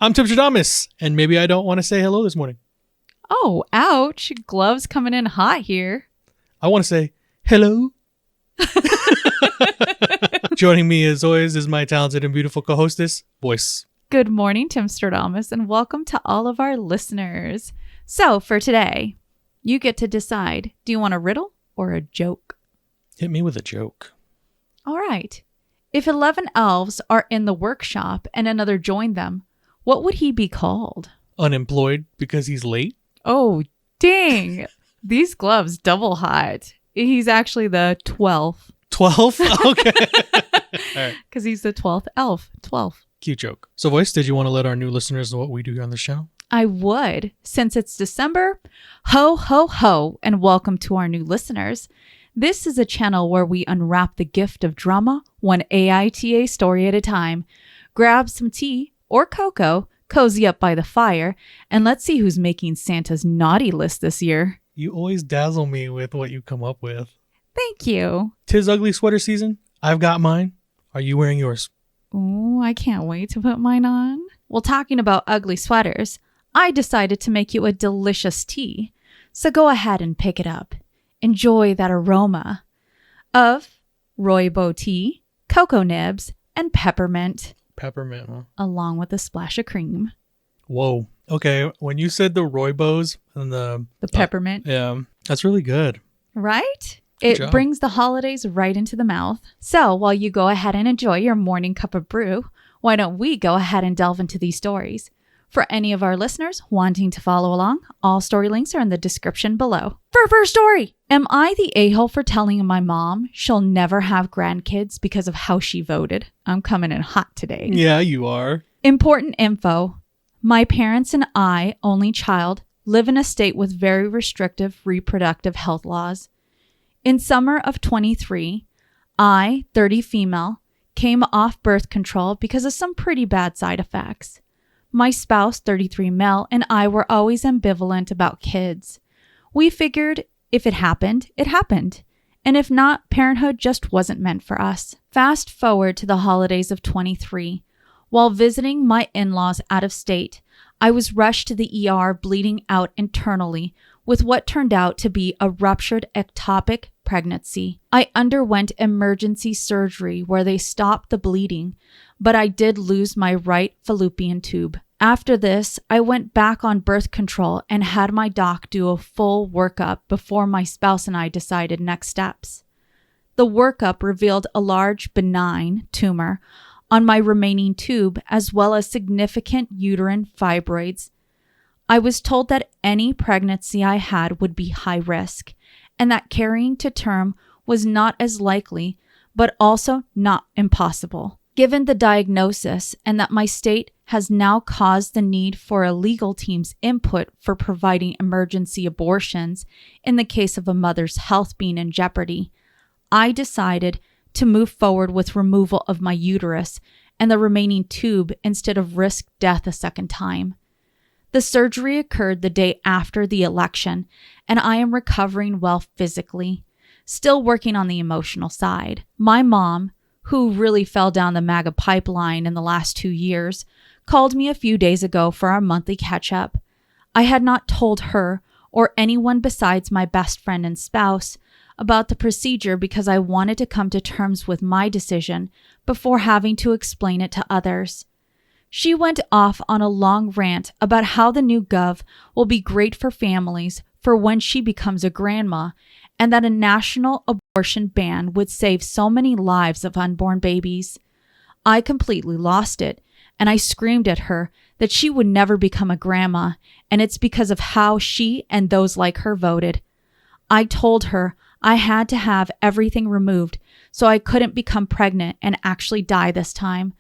I'm Timstradamus, and maybe I don't want to say hello this morning. Oh, ouch. Gloves coming in hot here. I want to say hello. Joining me as always is my talented and beautiful co-hostess, Voyse. Good morning, Timstradamus, and welcome to all of our listeners. So for today, you get to decide, do you want a riddle or a joke? Hit me with a joke. All right. If 11 elves are in the workshop and another joined them, what would he be called? Unemployed because he's late? Oh, dang. These gloves double hot. He's actually the 12th. 12? Okay. All right. Because he's the 12th elf. 12. Cute joke. So, Voyse, did you want to let our new listeners know what we do here on this channel? I would. Since it's December, ho, ho, ho, and welcome to our new listeners. This is a channel where we unwrap the gift of drama, one AITA story at a time. Grab some tea or cocoa, cozy up by the fire, and let's see who's making Santa's naughty list this year. You always dazzle me with what you come up with. Thank you. 'Tis ugly sweater season. I've got mine. Are you wearing yours? Oh, I can't wait to put mine on. Well, talking about ugly sweaters, I decided to make you a delicious tea. So go ahead and pick it up. Enjoy that aroma of rooibos tea, cocoa nibs, and peppermint. Peppermint, huh? Along with a splash of cream. Whoa. Okay, when you said the rooibos and the peppermint. Yeah, that's really good. Right? Good It job. brings the holidays right into the mouth. So while you go ahead and enjoy your morning cup of brew, why don't we go ahead and delve into these stories? For any of our listeners wanting to follow along, all story links are in the description below. For our first story, am I the a-hole for telling my mom she'll never have grandkids because of how she voted? I'm coming in hot today. Yeah, you are. Important info. My parents and I, only child, live in a state with very restrictive reproductive health laws. In summer of 23, I, 30 female, came off birth control because of some pretty bad side effects. My spouse, 33 male, and I were always ambivalent about kids. We figured if it happened, it happened. And if not, parenthood just wasn't meant for us. Fast forward to the holidays of 23. While visiting my in-laws out of state, I was rushed to the ER bleeding out internally with what turned out to be a ruptured ectopic pregnancy. I underwent emergency surgery where they stopped the bleeding, but I did lose my right fallopian tube. After this, I went back on birth control and had my doc do a full workup before my spouse and I decided next steps. The workup revealed a large benign tumor on my remaining tube as well as significant uterine fibroids. I was told that any pregnancy I had would be high risk and that carrying to term was not as likely, but also not impossible. Given the diagnosis and that my state has now caused the need for a legal team's input for providing emergency abortions in the case of a mother's health being in jeopardy, I decided to move forward with removal of my uterus and the remaining tube instead of risk death a second time. The surgery occurred the day after the election, and I am recovering well physically, still working on the emotional side. My mom, who really fell down the MAGA pipeline in the last 2 years, called me a few days ago for our monthly catch-up. I had not told her or anyone besides my best friend and spouse about the procedure because I wanted to come to terms with my decision before having to explain it to others. She went off on a long rant about how the new gov will be great for families for when she becomes a grandma and that a national abortion ban would save so many lives of unborn babies. I completely lost it, and I screamed at her that she would never become a grandma, and it's because of how she and those like her voted. I told her I had to have everything removed so I couldn't become pregnant and actually die this time.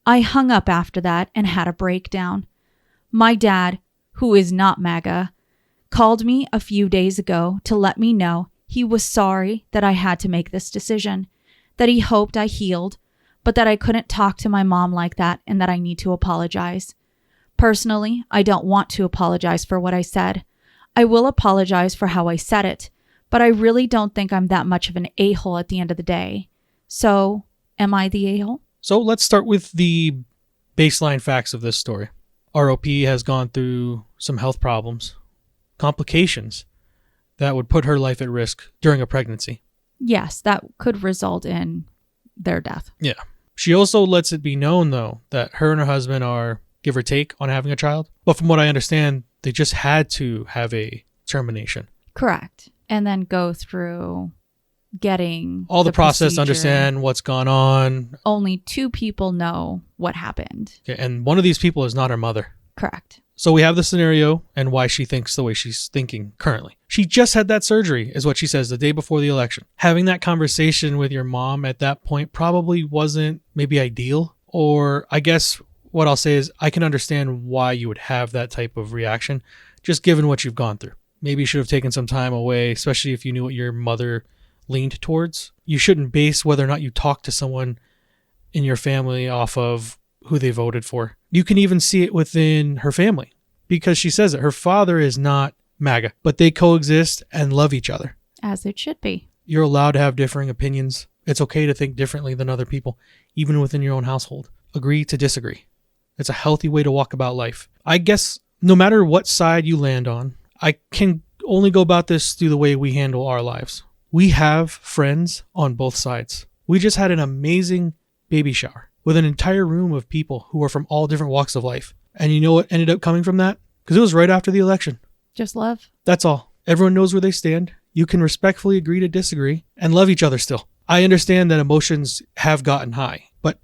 I hung up after that and had a breakdown. My dad, who is not MAGA, called me a few days ago to let me know he was sorry that I had to make this decision, that he hoped I healed, but that I couldn't talk to my mom like that and that I need to apologize. Personally, I don't want to apologize for what I said. I will apologize for how I said it, but I really don't think I'm that much of an a-hole at the end of the day. So, am I the a-hole? So let's start with the baseline facts of this story. our OP has gone through some health problems, complications that would put her life at risk during a pregnancy. Yes, that could result in their death. Yeah. She also lets it be known, though, that her and her husband are give or take on having a child. But from what I understand, they just had to have a termination. Correct. And then go through getting all the process procedure. To understand what's gone on. Only 2 people know what happened. Okay, and one of these people is not her mother. Correct. So we have the scenario and why she thinks the way she's thinking currently. She just had that surgery, is what she says, the day before the election. Having that conversation with your mom at that point probably wasn't maybe ideal. Or I guess what I'll say is I can understand why you would have that type of reaction, just given what you've gone through. Maybe you should have taken some time away, especially if you knew what your mother leaned towards. You shouldn't base whether or not you talk to someone in your family off of who they voted for. You can even see it within her family because she says it. Her father is not MAGA, but they coexist and love each other. As it should be. You're allowed to have differing opinions. It's okay to think differently than other people, even within your own household. Agree to disagree. It's a healthy way to walk about life. I guess no matter what side you land on, I can only go about this through the way we handle our lives. We have friends on both sides. We just had an amazing baby shower with an entire room of people who are from all different walks of life. And you know what ended up coming from that? Because it was right after the election. Just love. That's all. Everyone knows where they stand. You can respectfully agree to disagree and love each other still. I understand that emotions have gotten high, but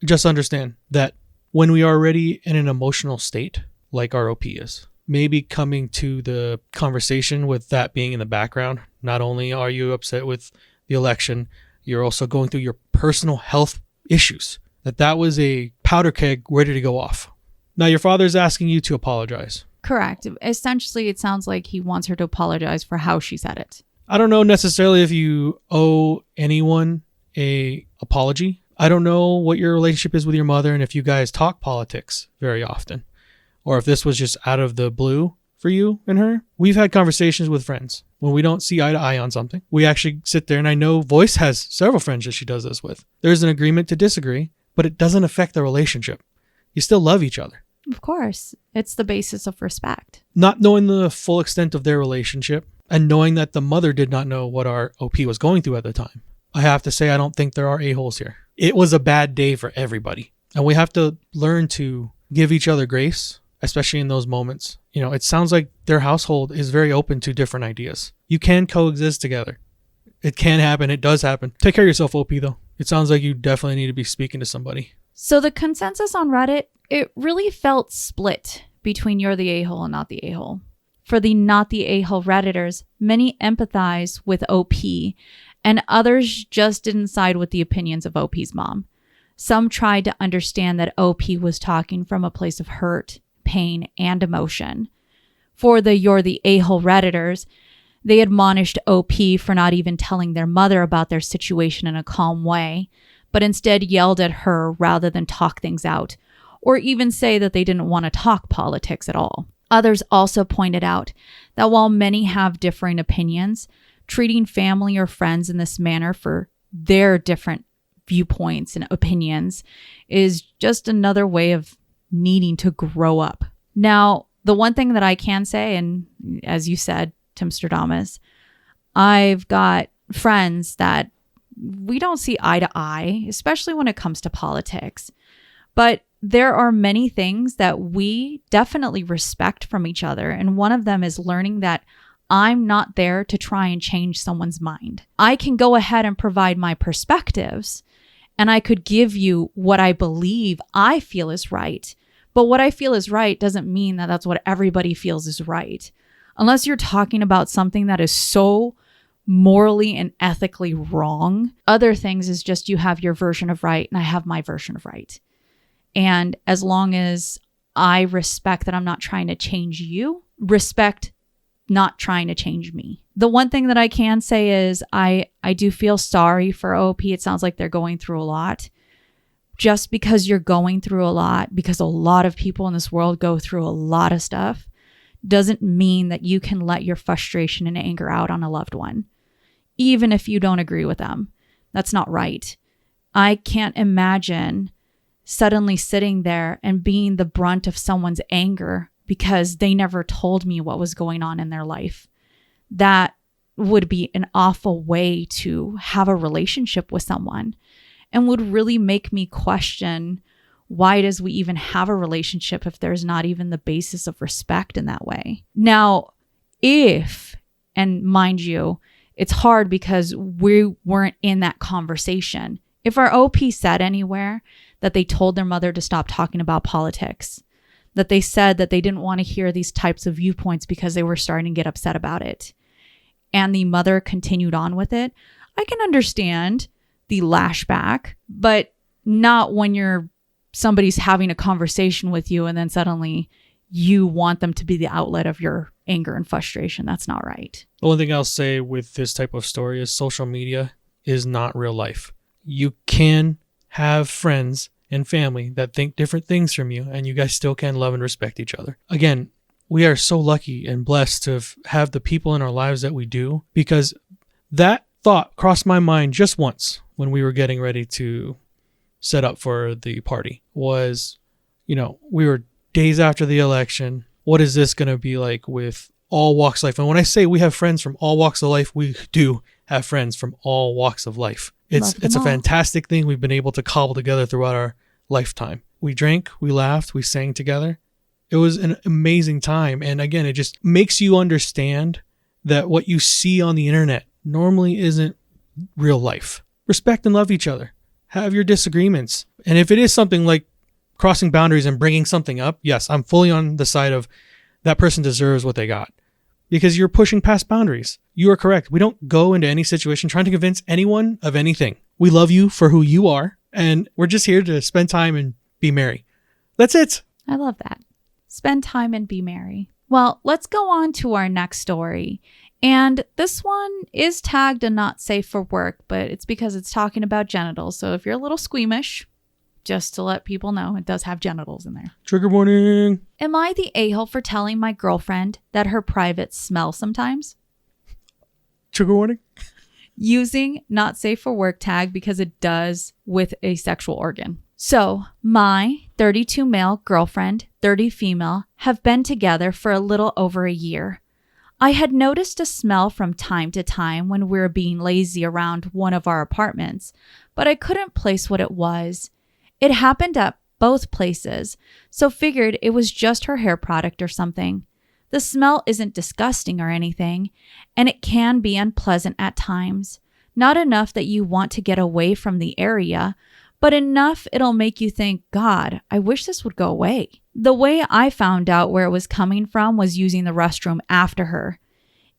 just understand that when we are already in an emotional state, like our OP is, maybe coming to the conversation with that being in the background, not only are you upset with the election, you're also going through your personal health issues. That was a powder keg ready to go off. Now your father's asking you to apologize. Correct. Essentially, it sounds like he wants her to apologize for how she said it. I don't know necessarily if you owe anyone a apology. I don't know what your relationship is with your mother and if you guys talk politics very often, or if this was just out of the blue for you and her. We've had conversations with friends when we don't see eye to eye on something. We actually sit there, and I know Voyse has several friends that she does this with. There's an agreement to disagree, but it doesn't affect the relationship. You still love each other. Of course. It's the basis of respect. Not knowing the full extent of their relationship and knowing that the mother did not know what our OP was going through at the time, I have to say I don't think there are a-holes here. It was a bad day for everybody. And we have to learn to give each other grace, especially in those moments. You know, it sounds like their household is very open to different ideas. You can coexist together. It can happen. It does happen. Take care of yourself, OP, though. It sounds like you definitely need to be speaking to somebody. So the consensus on Reddit, it really felt split between you're the a-hole and not the a-hole. For the not the a-hole Redditors, many empathize with OP, and others just didn't side with the opinions of OP's mom. Some tried to understand that OP was talking from a place of hurt, pain, and emotion. For the you're the a-hole Redditors, they admonished OP for not even telling their mother about their situation in a calm way, but instead yelled at her rather than talk things out, or even say that they didn't want to talk politics at all. Others also pointed out that while many have differing opinions, treating family or friends in this manner for their different viewpoints and opinions is just another way of needing to grow up. Now, the one thing that I can say, and as you said, Timstradamus, I've got friends that we don't see eye to eye, especially when it comes to politics. But there are many things that we definitely respect from each other. And one of them is learning that I'm not there to try and change someone's mind. I can go ahead and provide my perspectives, and I could give you what I believe I feel is right. But what I feel is right doesn't mean that that's what everybody feels is right. Unless you're talking about something that is so morally and ethically wrong. Other things is just you have your version of right and I have my version of right. And as long as I respect that I'm not trying to change you, respect not trying to change me. The one thing that I can say is I do feel sorry for OP. It sounds like they're going through a lot. Just because you're going through a lot, because a lot of people in this world go through a lot of stuff, doesn't mean that you can let your frustration and anger out on a loved one, even if you don't agree with them. That's not right. I can't imagine suddenly sitting there and being the brunt of someone's anger because they never told me what was going on in their life. That would be an awful way to have a relationship with someone and would really make me question, why does we even have a relationship if there's not even the basis of respect in that way? Now, and mind you, it's hard because we weren't in that conversation. If our OP said anywhere that they told their mother to stop talking about politics, that they said that they didn't want to hear these types of viewpoints because they were starting to get upset about it, and the mother continued on with it, I can understand the lashback, but not when somebody's having a conversation with you and then suddenly you want them to be the outlet of your anger and frustration. That's not right. The only thing I'll say with this type of story is social media is not real life. You can have friends and family that think different things from you, and you guys still can love and respect each other. Again, we are so lucky and blessed to have the people in our lives that we do, because that thought crossed my mind just once when we were getting ready to set up for the party. Was, we were days after the election. What is this going to be like with all walks of life? And when I say we have friends from all walks of life, we do have friends from all walks of life. It's a fantastic thing we've been able to cobble together throughout our lifetime. We drank, we laughed, we sang together. It was an amazing time. And again, it just makes you understand that what you see on the internet normally isn't real life. Respect and love each other. Have your disagreements. And if it is something like crossing boundaries and bringing something up, yes, I'm fully on the side of that person deserves what they got, because you're pushing past boundaries. You are correct. We don't go into any situation trying to convince anyone of anything. We love you for who you are, and we're just here to spend time and be merry. That's it. I love that. Spend time and be merry. Well, let's go on to our next story. And this one is tagged a not safe for work, but it's because it's talking about genitals. So if you're a little squeamish, just to let people know, it does have genitals in there. Trigger warning. Am I the a-hole for telling my girlfriend that her privates smell sometimes? Trigger warning. Using not safe for work tag because it does with a sexual organ. So my 32 male girlfriend, 30 female, have been together for a little over a year. I had noticed a smell from time to time when we were being lazy around one of our apartments, but I couldn't place what it was. It happened at both places, so figured it was just her hair product or something. The smell isn't disgusting or anything, and it can be unpleasant at times. Not enough that you want to get away from the area, but enough it'll make you think, God, I wish this would go away. The way I found out where it was coming from was using the restroom after her.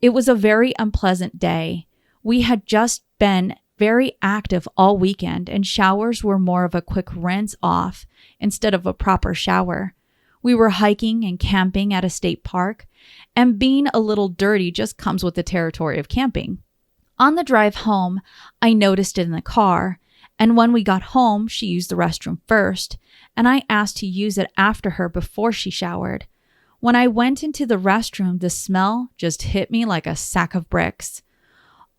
It was a very unpleasant day. We had just been very active all weekend, and showers were more of a quick rinse off instead of a proper shower. We were hiking and camping at a state park, and being a little dirty just comes with the territory of camping. On the drive home, I noticed it in the car, and when we got home, she used the restroom first, and I asked to use it after her before she showered. When I went into the restroom, the smell just hit me like a sack of bricks.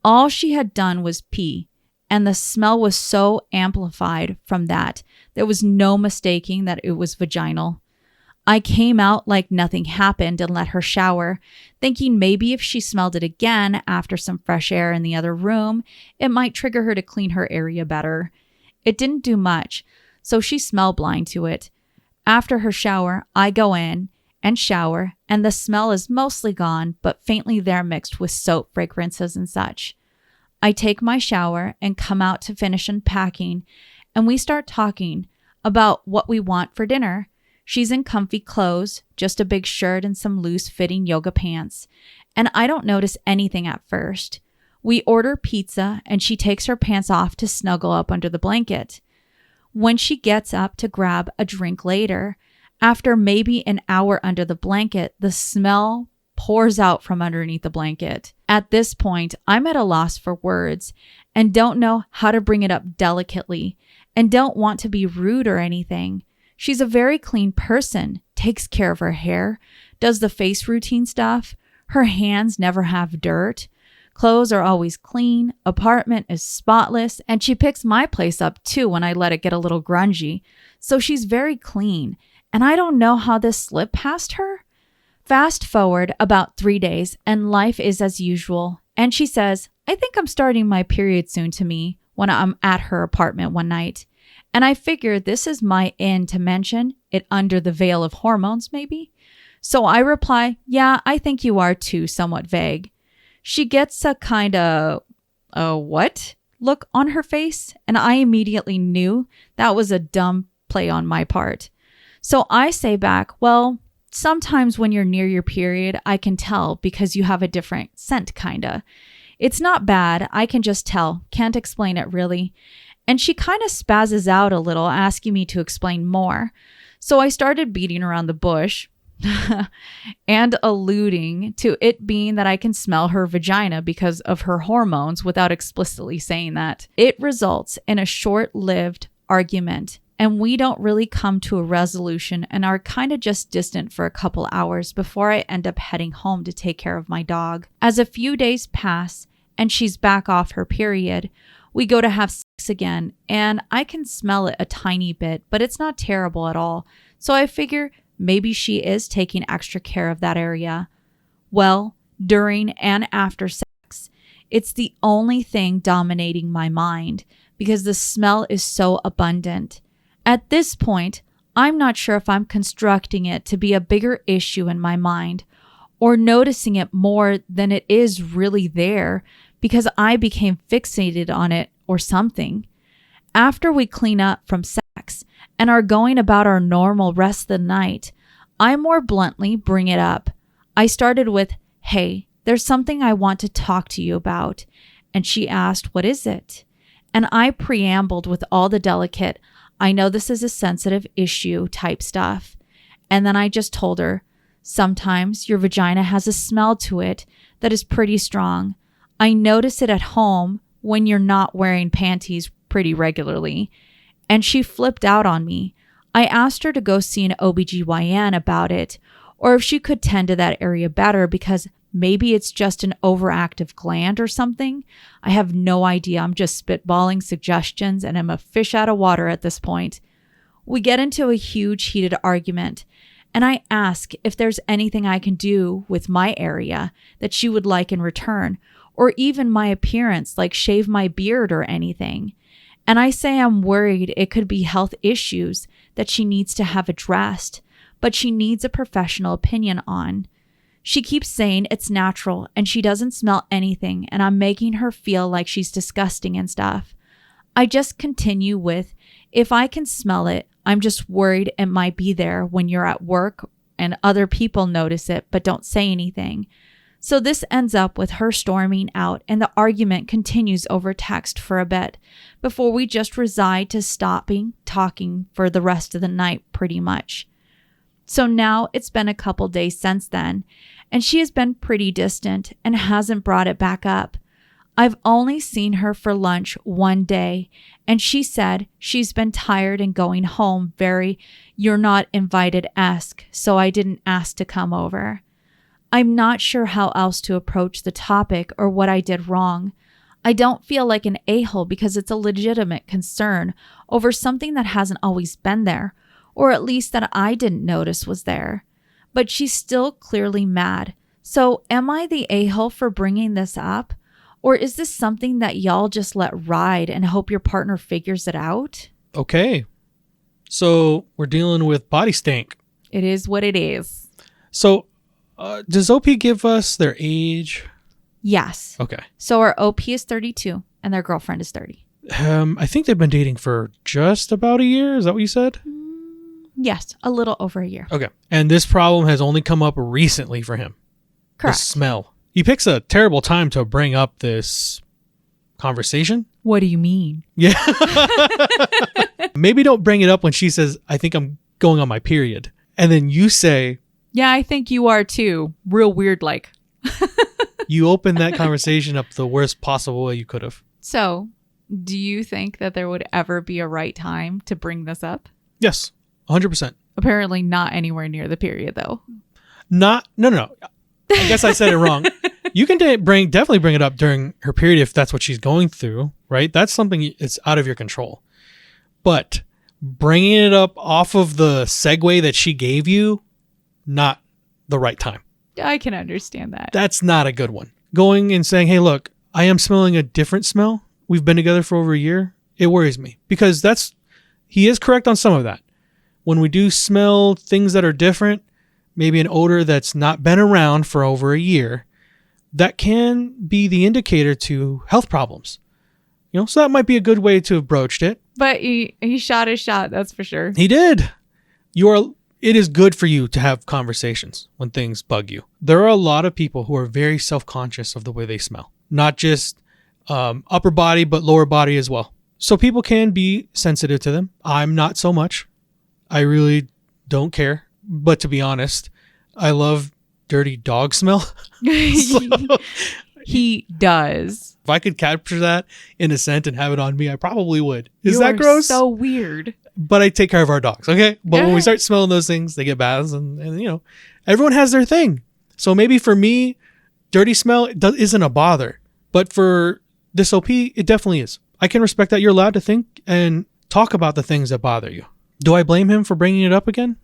All she had done was pee, and the smell was so amplified from that, there was no mistaking that it was vaginal. I came out like nothing happened and let her shower, thinking maybe if she smelled it again after some fresh air in the other room, it might trigger her to clean her area better. It didn't do much, so she smelled blind to it. After her shower, I go in and shower, and the smell is mostly gone, but faintly there mixed with soap fragrances and such. I take my shower and come out to finish unpacking, and we start talking about what we want for dinner. She's in comfy clothes, just a big shirt and some loose-fitting yoga pants, and I don't notice anything at first. We order pizza, and she takes her pants off to snuggle up under the blanket. When she gets up to grab a drink later, after maybe an hour under the blanket, the smell pours out from underneath the blanket. At this point, I'm at a loss for words and don't know how to bring it up delicately and don't want to be rude or anything. She's a very clean person, takes care of her hair, does the face routine stuff. Her hands never have dirt, Clothes are always clean, apartment is spotless, and she picks my place up too when I let it get a little grungy. So she's very clean, and I don't know how this slipped past her. Fast forward about 3 days, and life is as usual. And she says, I think I'm starting my period soon to me when I'm at her apartment one night. And I figure this is my in to mention it under the veil of hormones, maybe. So I reply, yeah, I think you are too, somewhat vague. She gets a kind of, what? Look on her face, and I immediately knew that was a dumb play on my part. So I say back, well, sometimes when you're near your period, I can tell because you have a different scent, kinda. It's not bad, I can just tell, can't explain it really. And she kind of spazzes out a little, asking me to explain more. So I started beating around the bush and alluding to it being that I can smell her vagina because of her hormones without explicitly saying that. It results in a short-lived argument, and we don't really come to a resolution and are kind of just distant for a couple hours before I end up heading home to take care of my dog. As a few days pass and she's back off her period, we go to have sex again, and I can smell it a tiny bit, but it's not terrible at all. So I figure maybe she is taking extra care of that area. Well, during and after sex, it's the only thing dominating my mind because the smell is so abundant. At this point, I'm not sure if I'm constructing it to be a bigger issue in my mind or noticing it more than it is really there because I became fixated on it or something. After we clean up from sex and are going about our normal rest of the night, I more bluntly bring it up. I started with, hey, there's something I want to talk to you about. And she asked, what is it? And I preambled with all the delicate, I know this is a sensitive issue type stuff. And then I just told her, sometimes your vagina has a smell to it that is pretty strong. I notice it at home when you're not wearing panties pretty regularly. And she flipped out on me. I asked her to go see an OBGYN about it, or if she could tend to that area better because maybe it's just an overactive gland or something. I have no idea. I'm just spitballing suggestions and I'm a fish out of water at this point. We get into a huge heated argument, and I ask if there's anything I can do with my area that she would like in return, or even my appearance, like shave my beard or anything. And I say I'm worried it could be health issues that she needs to have addressed, but she needs a professional opinion on. She keeps saying it's natural and she doesn't smell anything, and I'm making her feel like she's disgusting and stuff. I just continue with, if I can smell it, I'm just worried it might be there when you're at work and other people notice it but don't say anything. So this ends up with her storming out, and the argument continues over text for a bit before we just reside to stopping talking for the rest of the night pretty much. So now it's been a couple days since then, and she has been pretty distant and hasn't brought it back up. I've only seen her for lunch one day, and she said she's been tired and going home very you're not invited-esque, so I didn't ask to come over. I'm not sure how else to approach the topic or what I did wrong. I don't feel like an a-hole because it's a legitimate concern over something that hasn't always been there, or at least that I didn't notice was there. But she's still clearly mad. So am I the a-hole for bringing this up? Or is this something that y'all just let ride and hope your partner figures it out? Okay. So we're dealing with body stank. It is what it is. So does OP give us their age? Yes. Okay. So our OP is 32 and their girlfriend is 30. I think they've been dating for just about a year. Is that what you said? Yes, a little over a year. Okay. And this problem has only come up recently for him. Correct. The smell. He picks a terrible time to bring up this conversation. What do you mean? Yeah. Maybe don't bring it up when she says, I think I'm going on my period. And then you say, yeah, I think you are too. Real weird like. You opened that conversation up the worst possible way you could have. So, do you think that there would ever be a right time to bring this up? Yes, 100%. Apparently not anywhere near the period, though. No. I guess I said it wrong. You can definitely bring it up during her period if that's what she's going through, right? That's something that's out of your control. But bringing it up off of the segue that she gave you, not the right time. I can understand that. That's not a good one. Going and saying, hey, look, I am smelling a different smell. We've been together for over a year. It worries me because he is correct on some of that. When we do smell things that are different, maybe an odor that's not been around for over a year, that can be the indicator to health problems. So that might be a good way to have broached it. But he shot his shot, that's for sure. He did. It is good for you to have conversations when things bug you. There are a lot of people who are very self-conscious of the way they smell. Not just upper body, but lower body as well. So people can be sensitive to them. I'm not so much. I really don't care. But to be honest, I love dirty dog smell. He does. If I could capture that in a scent and have it on me, I probably would. Is that You're gross? So weird. But I take care of our dogs, okay? But when we start smelling those things, they get baths and everyone has their thing. So maybe for me, dirty smell isn't a bother. But for this OP, it definitely is. I can respect that you're allowed to think and talk about the things that bother you. Do I blame him for bringing it up again?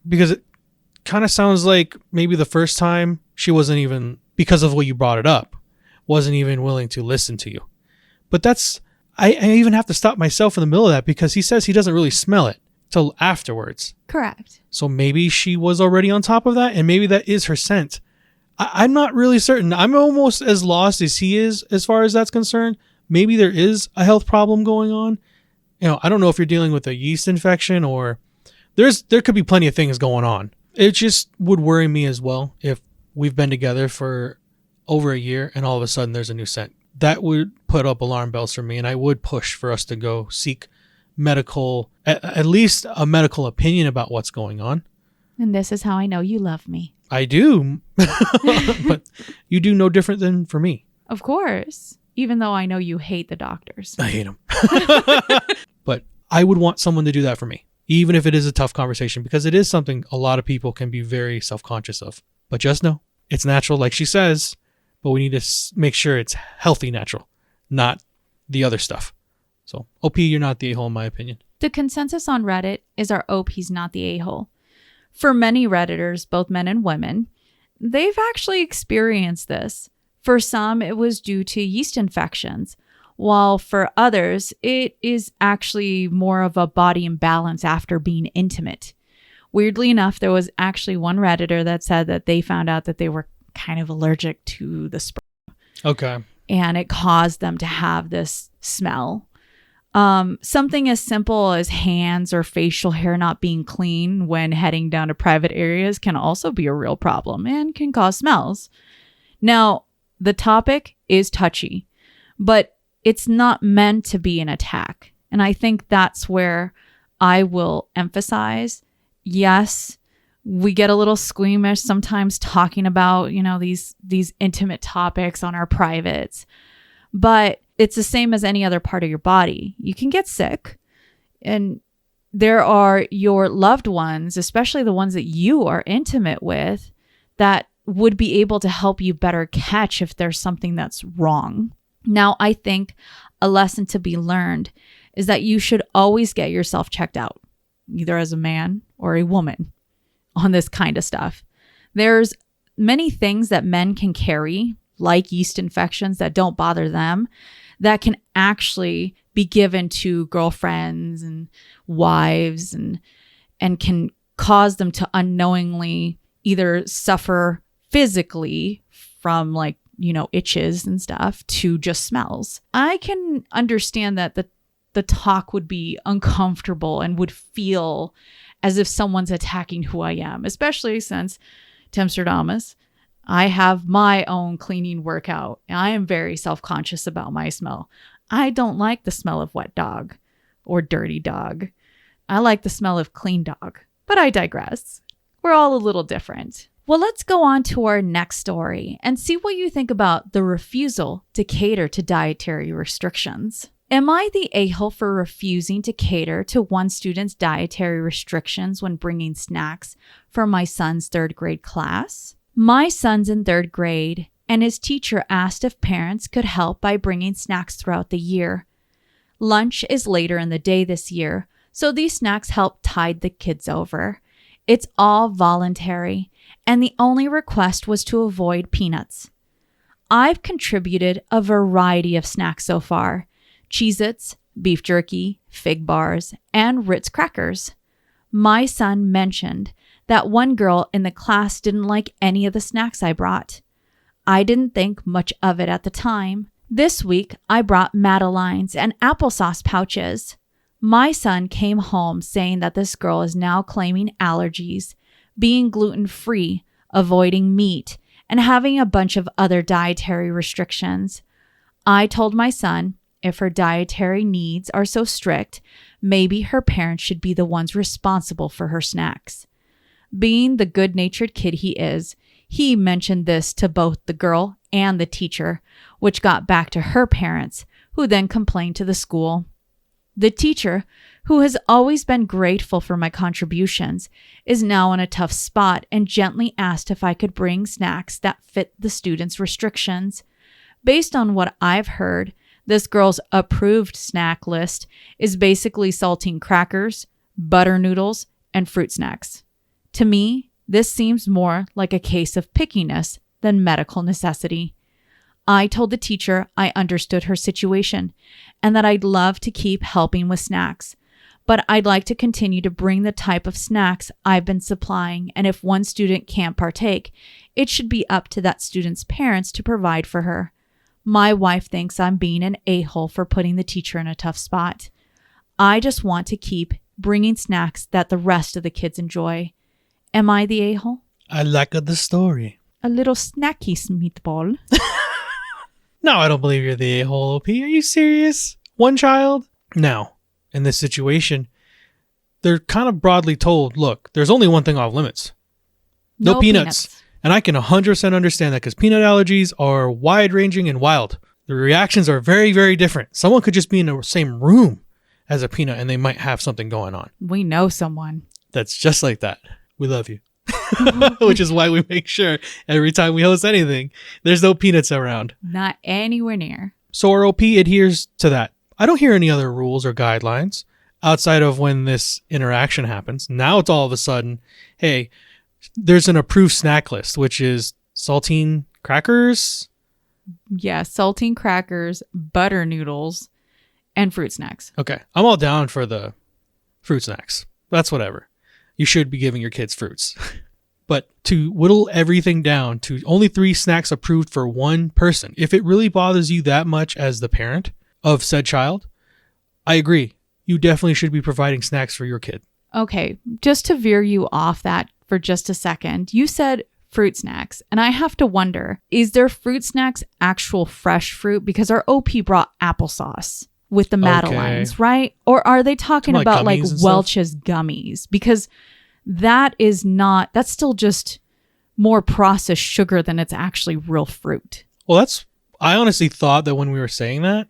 Because it kind of sounds like maybe the first time she wasn't even, because of what you brought it up, wasn't even willing to listen to you. But I even have to stop myself in the middle of that because he says he doesn't really smell it till afterwards. Correct. So maybe she was already on top of that and maybe that is her scent. I'm not really certain. I'm almost as lost as he is as far as that's concerned. Maybe there is a health problem going on. I don't know if you're dealing with a yeast infection or there could be plenty of things going on. It just would worry me as well if we've been together for over a year and all of a sudden there's a new scent. That would put up alarm bells for me, and I would push for us to go seek at least a medical opinion about what's going on. And this is how I know you love me. I do. But you do no different than for me. Of course. Even though I know you hate the doctors. I hate them. But I would want someone to do that for me, even if it is a tough conversation, because it is something a lot of people can be very self-conscious of. But just know, it's natural, like she says, but we need to make sure it's healthy natural, not the other stuff. So, OP, you're not the a-hole in my opinion. The consensus on Reddit is our OP's not the a-hole. For many Redditors, both men and women, they've actually experienced this. For some, it was due to yeast infections, while for others, it is actually more of a body imbalance after being intimate. Weirdly enough, there was actually one Redditor that said that they found out that they were kind of allergic to the sperm. Okay. And it caused them to have this smell. Something as simple as hands or facial hair not being clean when heading down to private areas can also be a real problem and can cause smells. Now, the topic is touchy, but it's not meant to be an attack. And I think that's where I will emphasize, yes, we get a little squeamish sometimes talking about, these intimate topics on our privates, but it's the same as any other part of your body. You can get sick, and there are your loved ones, especially the ones that you are intimate with, that would be able to help you better catch if there's something that's wrong. Now, I think a lesson to be learned is that you should always get yourself checked out, either as a man or a woman, on this kind of stuff. There's many things that men can carry, like yeast infections that don't bother them, that can actually be given to girlfriends and wives and can cause them to unknowingly either suffer physically from itches and stuff to just smells. I can understand that the talk would be uncomfortable and would feel as if someone's attacking who I am, especially since Timstradamus, I have my own cleaning workout. And I am very self-conscious about my smell. I don't like the smell of wet dog or dirty dog. I like the smell of clean dog, but I digress. We're all a little different. Well, let's go on to our next story and see what you think about the refusal to cater to dietary restrictions. Am I the a-hole for refusing to cater to one student's dietary restrictions when bringing snacks for my son's third grade class? My son's in 3rd grade, and his teacher asked if parents could help by bringing snacks throughout the year. Lunch is later in the day this year, so these snacks help tide the kids over. It's all voluntary, and the only request was to avoid peanuts. I've contributed a variety of snacks so far: Cheez-Its, beef jerky, fig bars, and Ritz crackers. My son mentioned that one girl in the class didn't like any of the snacks I brought. I didn't think much of it at the time. This week, I brought Madeleines and applesauce pouches. My son came home saying that this girl is now claiming allergies, being gluten-free, avoiding meat, and having a bunch of other dietary restrictions. I told my son, if her dietary needs are so strict, maybe her parents should be the ones responsible for her snacks. Being the good-natured kid he is, he mentioned this to both the girl and the teacher, which got back to her parents, who then complained to the school. The teacher, who has always been grateful for my contributions, is now in a tough spot and gently asked if I could bring snacks that fit the students' restrictions. Based on what I've heard, this girl's approved snack list is basically saltine crackers, butter noodles, and fruit snacks. To me, this seems more like a case of pickiness than medical necessity. I told the teacher I understood her situation and that I'd love to keep helping with snacks, but I'd like to continue to bring the type of snacks I've been supplying, and if one student can't partake, it should be up to that student's parents to provide for her. My wife thinks I'm being an a-hole for putting the teacher in a tough spot. I just want to keep bringing snacks that the rest of the kids enjoy. Am I the a-hole? I like the story. A little snacky meatball. No, I don't believe you're the a-hole, OP. Are you serious? One child? Now, in this situation, they're kind of broadly told, look, there's only one thing off limits. No peanuts. And I can 100% understand that because peanut allergies are wide-ranging and wild. The reactions are very, very different. Someone could just be in the same room as a peanut and they might have something going on. We know someone. That's just like that. We love you. Which is why we make sure every time we host anything, there's no peanuts around. Not anywhere near. So our OP adheres to that. I don't hear any other rules or guidelines outside of when this interaction happens. Now it's all of a sudden, hey, there's an approved snack list, which is saltine crackers. Yeah, saltine crackers, butter noodles, and fruit snacks. Okay. I'm all down for the fruit snacks. That's whatever. You should be giving your kids fruits. But to whittle everything down to only 3 snacks approved for one person, if it really bothers you that much as the parent of said child, I agree. You definitely should be providing snacks for your kid. Okay, just to veer you off that for just a second, you said fruit snacks, and I have to wonder, is their fruit snacks actual fresh fruit? Because our OP brought applesauce with the Madeleines, right? Or are they talking about like Welch's gummies? Because that's still just more processed sugar than it's actually real fruit. Well, I honestly thought that when we were saying that,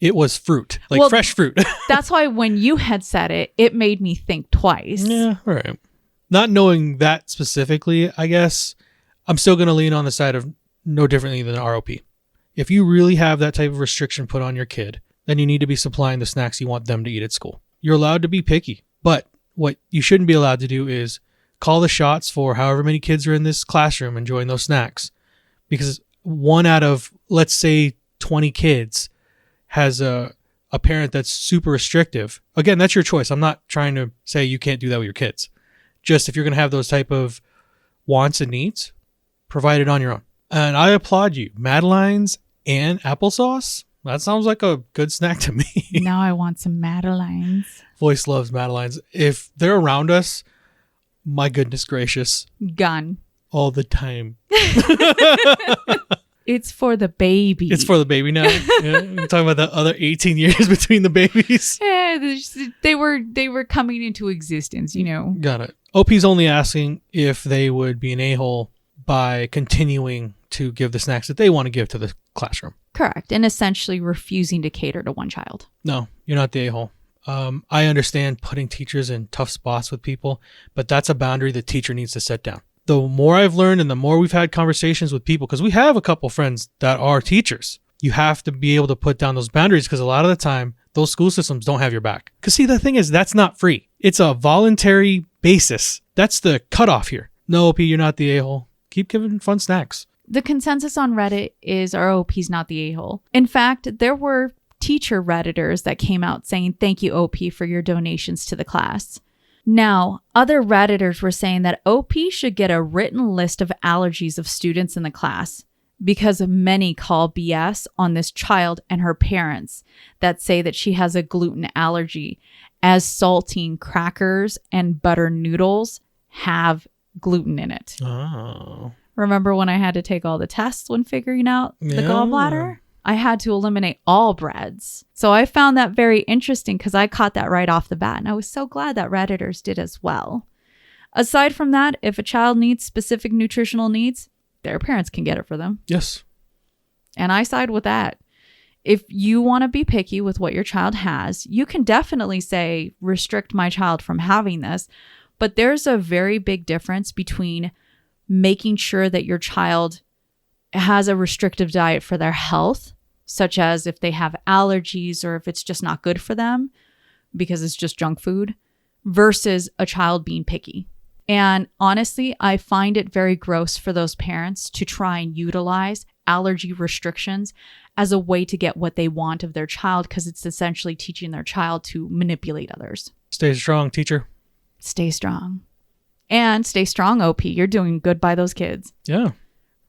it was fruit, like fresh fruit. That's why when you had said it, it made me think twice. Yeah, all right. Not knowing that specifically, I guess, I'm still going to lean on the side of no differently than ROP. If you really have that type of restriction put on your kid, then you need to be supplying the snacks you want them to eat at school. You're allowed to be picky, but what you shouldn't be allowed to do is call the shots for however many kids are in this classroom enjoying those snacks. Because one out of, let's say, 20 kids has a parent that's super restrictive. Again, that's your choice. I'm not trying to say you can't do that with your kids. Just if you're going to have those type of wants and needs, provide it on your own. And I applaud you. Madeleines and applesauce? That sounds like a good snack to me. Now I want some Madeleines. Voyse loves Madeleines. If they're around us, my goodness gracious. Gun. All the time. It's for the baby. It's for the baby now. Yeah, we're talking about the other 18 years between the babies. Yeah, they were coming into existence, you know. Got it. OP's only asking if they would be an a-hole by continuing to give the snacks that they want to give to the classroom. Correct. And essentially refusing to cater to one child. No, you're not the a-hole. I understand putting teachers in tough spots with people, but that's a boundary the teacher needs to set down. the more I've learned and the more we've had conversations with people, because we have a couple friends that are teachers, you have to be able to put down those boundaries, because a lot of the time those school systems don't have your back. Because see, the thing is, that's not free. It's a voluntary basis. That's the cutoff here. No, OP, you're not the a-hole. Keep giving fun snacks. The consensus on Reddit is our OP's not the a-hole. In fact, there were teacher Redditors that came out saying, thank you, OP, for your donations to the class. Now, other Redditors were saying that OP should get a written list of allergies of students in the class, because many call BS on this child and her parents that say that she has a gluten allergy, as saltine crackers and butter noodles have gluten in it. Oh. Remember when I had to take all the tests when figuring out the gallbladder? I had to eliminate all breads. So I found that very interesting because I caught that right off the bat, and I was so glad that Redditors did as well. Aside from that, if a child needs specific nutritional needs, their parents can get it for them. Yes. And I side with that. If you want to be picky with what your child has, you can definitely say, restrict my child from having this. But there's a very big difference between making sure that your child has a restrictive diet for their health, such as if they have allergies or if it's just not good for them because it's just junk food, versus a child being picky. And honestly, I find it very gross for those parents to try and utilize allergy restrictions as a way to get what they want of their child, because it's essentially teaching their child to manipulate others. Stay strong, teacher. Stay strong. And stay strong, OP. You're doing good by those kids. Yeah.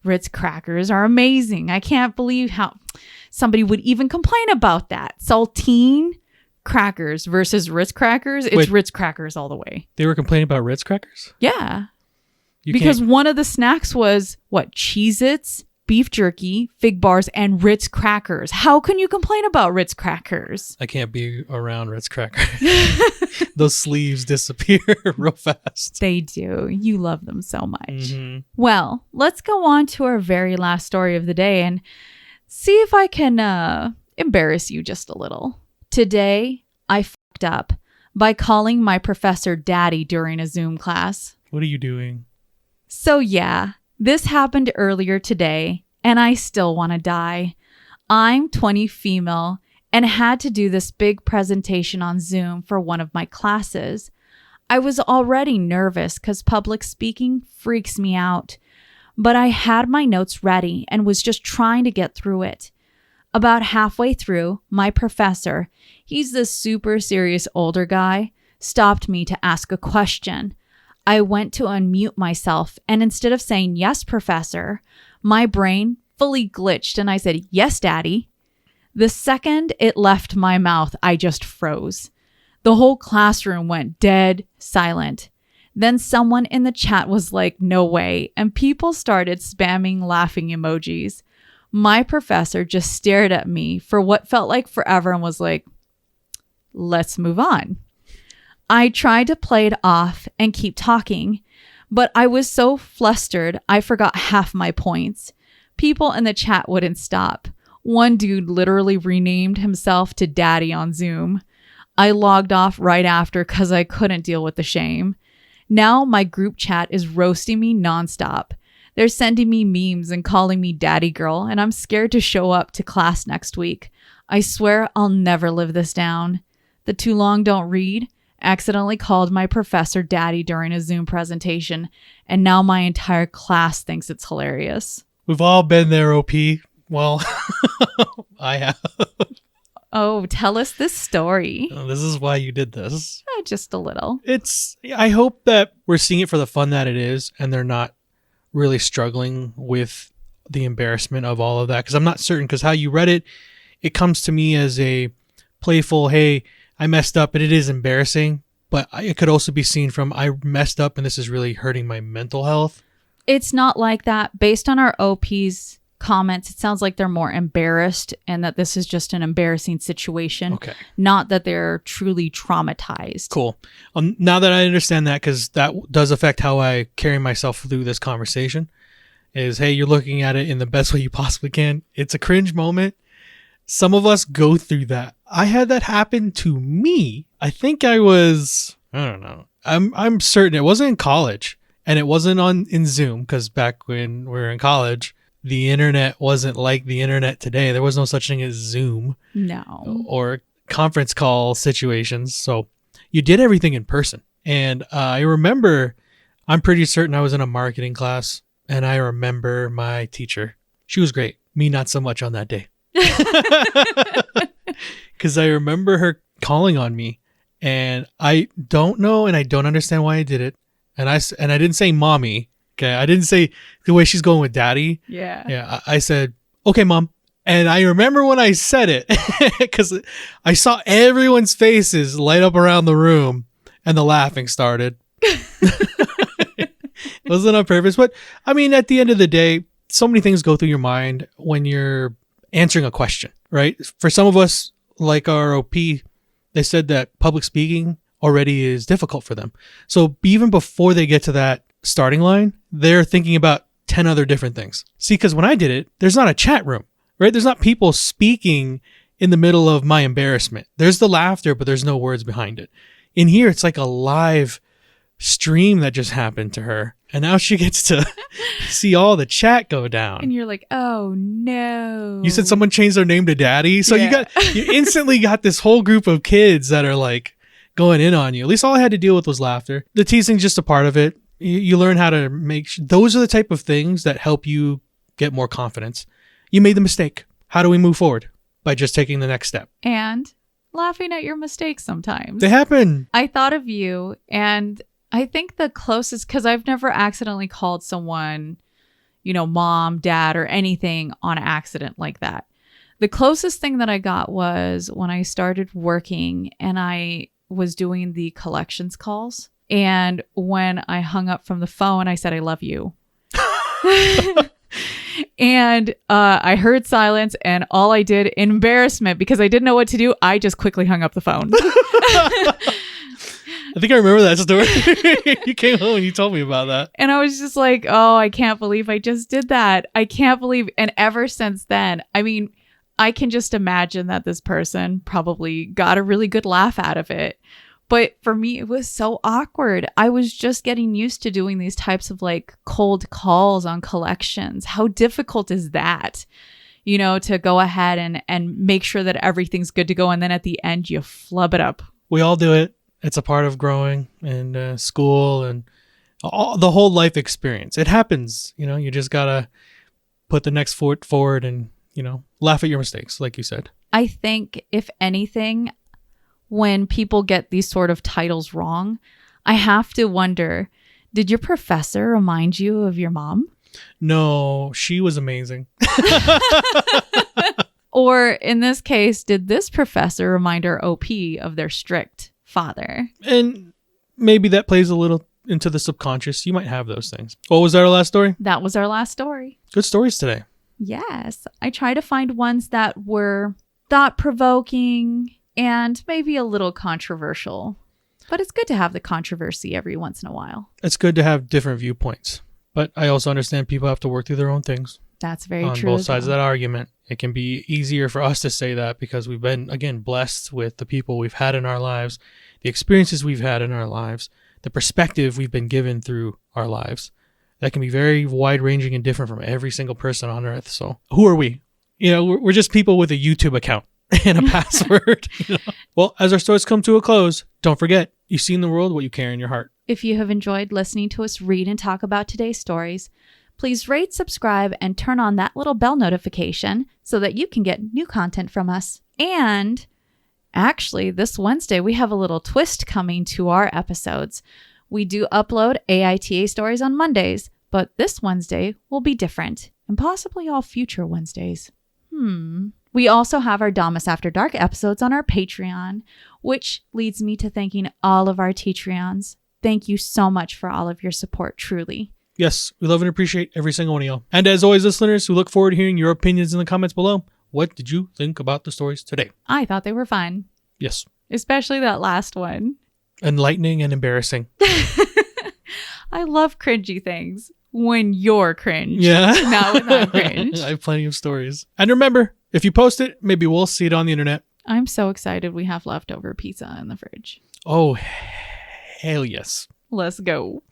Ritz crackers are amazing. I can't believe how somebody would even complain about that. Saltine crackers versus Ritz crackers. It's Ritz crackers all the way. They were complaining about Ritz crackers? Yeah. Because one of the snacks was, Cheez-Its, beef jerky, fig bars, and Ritz crackers. How can you complain about Ritz crackers? I can't be around Ritz crackers. Those sleeves disappear real fast. They do. You love them so much. Mm-hmm. Well, let's go on to our very last story of the day and see if I can embarrass you just a little. Today, I fucked up by calling my professor daddy during a Zoom class. What are you doing? So yeah, this happened earlier today, and I still want to die. I'm 20 female and had to do this big presentation on Zoom for one of my classes. I was already nervous because public speaking freaks me out, but I had my notes ready and was just trying to get through it. About halfway through, my professor, he's this super serious older guy, stopped me to ask a question. I went to unmute myself, and instead of saying, "Yes, professor," my brain fully glitched and I said, "Yes, daddy." The second it left my mouth, I just froze. The whole classroom went dead silent. Then someone in the chat was like, "No way," and people started spamming laughing emojis. My professor just stared at me for what felt like forever and was like, "Let's move on." I tried to play it off and keep talking, but I was so flustered I forgot half my points. People in the chat wouldn't stop. One dude literally renamed himself to Daddy on Zoom. I logged off right after because I couldn't deal with the shame. Now my group chat is roasting me nonstop. They're sending me memes and calling me Daddy Girl, and I'm scared to show up to class next week. I swear I'll never live this down. The Too Long Don't Read accidentally called my professor Daddy during a Zoom presentation, and now my entire class thinks it's hilarious. We've all been there, OP. Well, I have. Oh, tell us this story. This is why you did this. Just a little. I hope that we're seeing it for the fun that it is, and they're not really struggling with the embarrassment of all of that. Because I'm not certain, because how you read it, it comes to me as a playful, hey, I messed up, and it is embarrassing. But it could also be seen from, I messed up, and this is really hurting my mental health. It's not like that. Based on our OP's comments, it sounds like they're more embarrassed and that this is just an embarrassing situation. Okay. Not that they're truly traumatized. Cool. Now that I understand that, because that does affect how I carry myself through this conversation, is, hey, you're looking at it in the best way you possibly can. It's a cringe moment. Some of us go through that. I had that happen to me. I think I don't know. I'm certain it wasn't in college. And it wasn't in Zoom, because back when we were in college, the internet wasn't like the internet today. There was no such thing as Zoom. No. Or conference call situations. So you did everything in person. And I remember, I'm pretty certain I was in a marketing class, and I remember my teacher. She was great. Me, not so much on that day. Because I remember her calling on me, and I don't know, and I don't understand why I did it. And I didn't say mommy. Okay. I didn't say the way she's going with daddy. Yeah. Yeah. I said, okay, mom. And I remember when I said it, because I saw everyone's faces light up around the room, and the laughing started. It wasn't on purpose. But I mean, at the end of the day, so many things go through your mind when you're answering a question, right? For some of us, like our OP, they said that public speaking already is difficult for them. So even before they get to that starting line, they're thinking about 10 other different things. See, because when I did it, there's not a chat room, right? There's not people speaking in the middle of my embarrassment. There's the laughter, but there's no words behind it. In here, it's like a live stream that just happened to her. And now she gets to see all the chat go down. And you're like, oh no. You said someone changed their name to daddy. So Yeah. you instantly got this whole group of kids that are like going in on you. At least all I had to deal with was laughter. The teasing's just a part of it. You learn how to those are the type of things that help you get more confidence. You made the mistake. How do we move forward? By just taking the next step. And laughing at your mistakes sometimes. They happen. I thought of you, and I think the closest, because I've never accidentally called someone, mom, dad, or anything on accident like that. The closest thing that I got was when I started working and I was doing the collections calls. And when I hung up from the phone, I said, I love you. And I heard silence, and all I did in embarrassment, because I didn't know what to do, I just quickly hung up the phone. I think I remember that story. You came home and you told me about that. And I was just like, oh, I can't believe I just did that. I can't believe. And ever since then, I mean, I can just imagine that this person probably got a really good laugh out of it. But for me, it was so awkward. I was just getting used to doing these types of like cold calls on collections. How difficult is that? To go ahead and make sure that everything's good to go. And then at the end, you flub it up. We all do it. It's a part of growing and school and the whole life experience. It happens. You just got to put the next foot forward and, laugh at your mistakes, like you said. I think, if anything, when people get these sort of titles wrong, I have to wonder, did your professor remind you of your mom? No, she was amazing. Or in this case, did this professor remind our OP of their strict father? And maybe that plays a little into the subconscious. You might have those things. What was our last story? That was our last story. Good stories today. Yes. I try to find ones that were thought-provoking and maybe a little controversial. But it's good to have the controversy every once in a while. It's good to have different viewpoints. But I also understand people have to work through their own things. That's very on true. both sides of that argument. It can be easier for us to say that because we've been, again, blessed with the people we've had in our lives, the experiences we've had in our lives, the perspective we've been given through our lives. That can be very wide-ranging and different from every single person on earth. So who are we? We're just people with a YouTube account and a password. Well, as our stories come to a close, don't forget, you see in the world what you carry in your heart. If you have enjoyed listening to us read and talk about today's stories, please rate, subscribe, and turn on that little bell notification so that you can get new content from us. And actually, this Wednesday, we have a little twist coming to our episodes. We do upload AITA stories on Mondays, but this Wednesday will be different, and possibly all future Wednesdays. We also have our Damas After Dark episodes on our Patreon, which leads me to thanking all of our Teatreons. Thank you so much for all of your support, truly. Yes, we love and appreciate every single one of y'all. And as always, listeners, we look forward to hearing your opinions in the comments below. What did you think about the stories today? I thought they were fun. Yes. Especially that last one. Enlightening and embarrassing. I love cringy things when you're cringe. Yeah. Not when I'm cringe. I have plenty of stories. And remember, if you post it, maybe we'll see it on the internet. I'm so excited we have leftover pizza in the fridge. Oh, hell yes. Let's go.